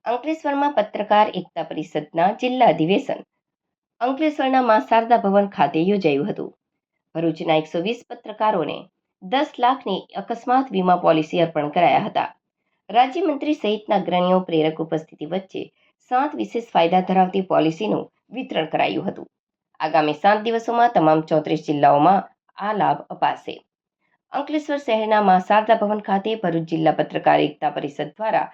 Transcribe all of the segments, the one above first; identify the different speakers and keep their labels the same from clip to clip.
Speaker 1: અંકલેશ્વરમાં પત્રકાર એકતા પરિષદના જિલ્લા અધિવેશન અંકલેશ્વરના મા શારદા ભવન ખાતે યોજાયું હતું. ભરૂચના 120 પત્રકારોને 10 લાખની અકસ્માત વીમા પોલિસી અર્પણ કરાયા હતા. રાજ્યમંત્રી સહિતના અગ્રણીઓ પ્રેરક ઉપસ્થિતિ વચ્ચે 7 વિશેષ ફાયદા ધરાવતી પોલિસીનું વિતરણ કરાયું હતું. આગામી 7 દિવસોમાં તમામ 34 જિલ્લાઓમાં આ લાભ અપાશે. અંકલેશ્વર શહેરના મા શારદા ભવન ખાતે ભરૂચ જિલ્લા પત્રકાર એકતા પરિષદ દ્વારા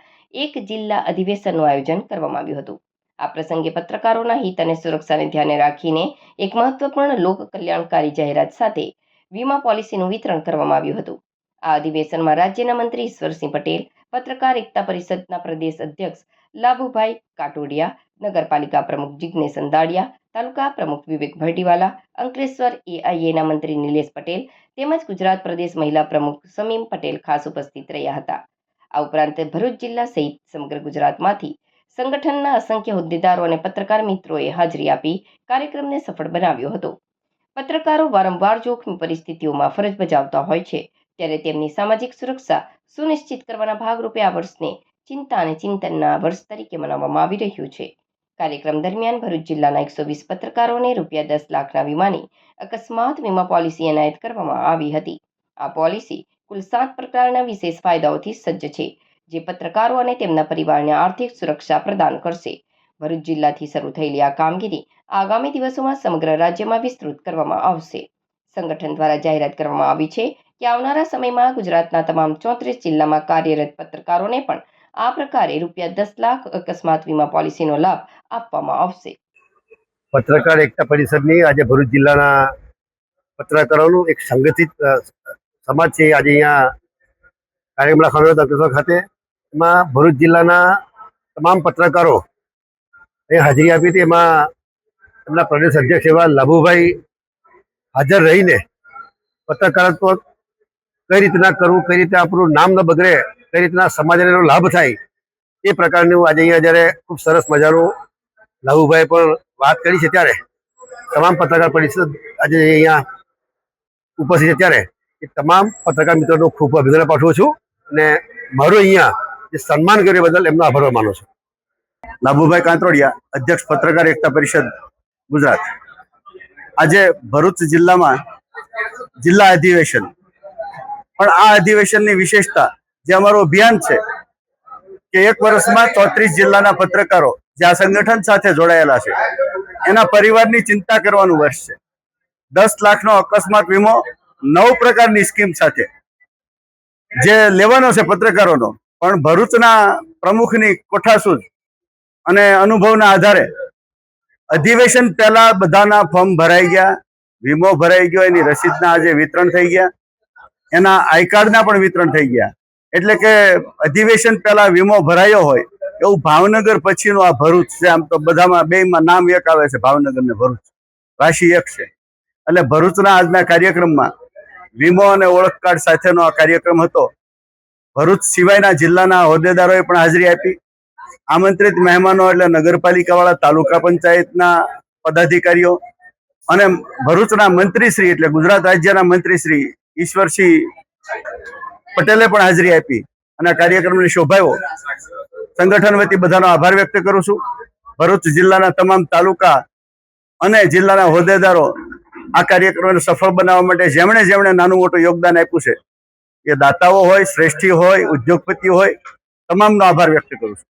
Speaker 1: એક જિલ્લા અધિવેશનનું આયોજન કરવામાં આવ્યું હતું. આ પ્રસંગે પત્રકારોના હિત અને સુરક્ષાને ધ્યાને રાખીને એક મહત્વપૂર્ણ લોક કલ્યાણકારી જાહેરાત સાથે વીમા પોલિસીનું વિતરણ કરવામાં આવ્યું હતું. આ અધિવેશનમાં રાજ્યના મંત્રી ઈશ્વરસિંહ પટેલ, પત્રકાર એકતા પરિષદના પ્રદેશ અધ્યક્ષ લાભુભાઈ કાટોડિયા, નગરપાલિકા પ્રમુખ જિગ્નેશ અંદાડિયા, તાલુકા પ્રમુખ વિવેક ભરડીવાલા, અંકલેશ્વર એઆઈએના મંત્રી નિલેશ પટેલ તેમજ ગુજરાત પ્રદેશ મહિલા પ્રમુખ સમીમ પટેલ ખાસ ઉપસ્થિત રહ્યા હતા. આ ઉપરાંત ભરૂચ જિલ્લા સહિત સમગ્ર ગુજરાતમાંથી સંગઠનના અસંખ્ય હોદ્દેદારો અને પત્રકાર મિત્રોએ હાજરી આપી કાર્યક્રમને સફળ બનાવ્યો હતો. પત્રકારો વારંવાર જોખમી પરિસ્થિતિઓમાં ફરજ બજાવતા હોય છે, ત્યારે તેમની સામાજિક સુરક્ષા સુનિશ્ચિત કરવાના ભાગરૂપે આ વર્ષને ચિંતા અને ચિંતનના વર્ષ તરીકે મનાવવામાં આવી રહ્યું છે. કાર્યક્રમ દરમિયાન ભરૂચ જિલ્લાના 120 પત્રકારોને રૂપિયા 10 લાખના વીમાની અકસ્માત વીમા પોલિસી એનાયત કરવામાં આવી હતી. આ પોલિસી કુલ 7 પ્રકારના વિશેષ ફાયદાઓથી સજ્જ છે, જે પત્રકારો અને તેમના પરિવારને આર્થિક સુરક્ષા પ્રદાન કરશે. ભરૂચ જિલ્લાથી શરૂ થયેલી આ કામગીરી આગામી દિવસોમાં સમગ્ર રાજ્યમાં વિસ્તૃત કરવામાં આવશે. સંગઠન દ્વારા જાહેરાત કરવામાં આવી છે કે આવનારા સમયમાં ગુજરાતના તમામ 34 જિલ્લામાં કાર્યરત પત્રકારોને પણ આ પ્રકારે રૂપિયા 10 લાખ અકસ્માત વીમા પોલિસીનો લાભ આપવામાં આવશે.
Speaker 2: પત્રકાર એકતા પરિષદની આજે ભરૂચ જિલ્લાના પત્રકારોનું એક સંગઠિત સમાજ છે. આજે અહીંયા કાર્યક્રમ રાખવાનો હતો અંકલેશ્વર ખાતે. એમાં ભરૂચ જિલ્લાના તમામ પત્રકારો એ હાજરી આપી હતી. એમાં એમના પ્રદેશ અધ્યક્ષ એવા લાભુભાઈ હાજર રહીને પત્રકારત્વ કઈ રીતના કરવું, કઈ રીતે આપણું નામ ન બગડે, કઈ રીતના સમાજને એનો લાભ થાય, એ પ્રકારનું આજે અહીંયા જ્યારે ખૂબ સરસ મજાનું લાભુભાઈ પણ વાત કરી છે. ત્યારે તમામ પત્રકાર પરિષદ આજે અહીંયા ઉપસ્થિત છે, ત્યારે એ તમામ પત્રકાર મિત્રોનો ખૂબ અભિનંદન પાઠવું છું અને મારું અહીંયા જે સન્માન કર્યું બદલ એમનો આભાર માનું છું.
Speaker 3: લાભુભાઈ કાંતરોડિયા, અધ્યક્ષ પત્રકાર એકતા પરિષદ ગુજરાત. આજે ભરૂચ જિલ્લામાં જિલ્લા અધિવેશન, પણ આ અધિવેશનની વિશેષતા જે અમારું અભિયાન છે કે એક વર્ષમાં 34 જિલ્લાના પત્રકારો જે આ સંગઠન સાથે જોડાયેલા છે એના પરિવારની ચિંતા કરવાનું વર્ષ છે. 10 લાખનો અકસ્માત વીમો 9 પ્રકારની સ્કીમ સાથે જે લેવાનો છે પત્રકારોનો, પણ ભરૂચના પ્રમુખની કોઠાસૂઝ અને અનુભવના આધારે અધિવેશન પહેલા બધાના ફોર્મ ભરાઈ ગયા, વીમો ભરાઈ ગયો, એની રસીદના આજે વિતરણ થઈ ગયા, એના આઈ કાર્ડના પણ વિતરણ થઈ ગયા. એટલે કે અધિવેશન પહેલા વીમો ભરાયો હોય એવું ભાવનગર પછીનું આ ભરૂચ છે. આમ તો બધામાં બેમાં નામ એક આવે છે, ભાવનગર ને ભરૂચ, રાશિ એક છે. એટલે ભરૂચના આજના કાર્યક્રમમાં વીમો અને ઓળખ કાર્ડ સાથેનો આ કાર્યક્રમ હતો. ભરૂચ સિવાયના જિલ્લાના હોદ્દેદારોએ પણ હાજરી આપી. આમંત્રિત મહેમાનો એટલે નગરપાલિકાવાળા, તાલુકા પંચાયતના પદાધિકારીઓ અને ભરૂચના મંત્રીશ્રી એટલે ગુજરાત રાજ્યના મંત્રીશ્રી ઈશ્વરસિંહ પટેલે પણ હાજરી આપી અને આ કાર્યક્રમને શોભાયો. સંગઠન વતી બધાનો આભાર વ્યક્ત કરું છું. ભરૂચ જિલ્લાના તમામ તાલુકા અને જિલ્લાના હોદ્દેદારો આ કાર્યક્રમને સફળ બનાવવા માટે જેમણે જેમણે નાનું મોટું યોગદાન આપ્યું છે, એ દાતાઓ હોય, શ્રેષ્ઠી હોય, ઉદ્યોગપતિઓ હોય, તમામનો આભાર વ્યક્ત કરું છું.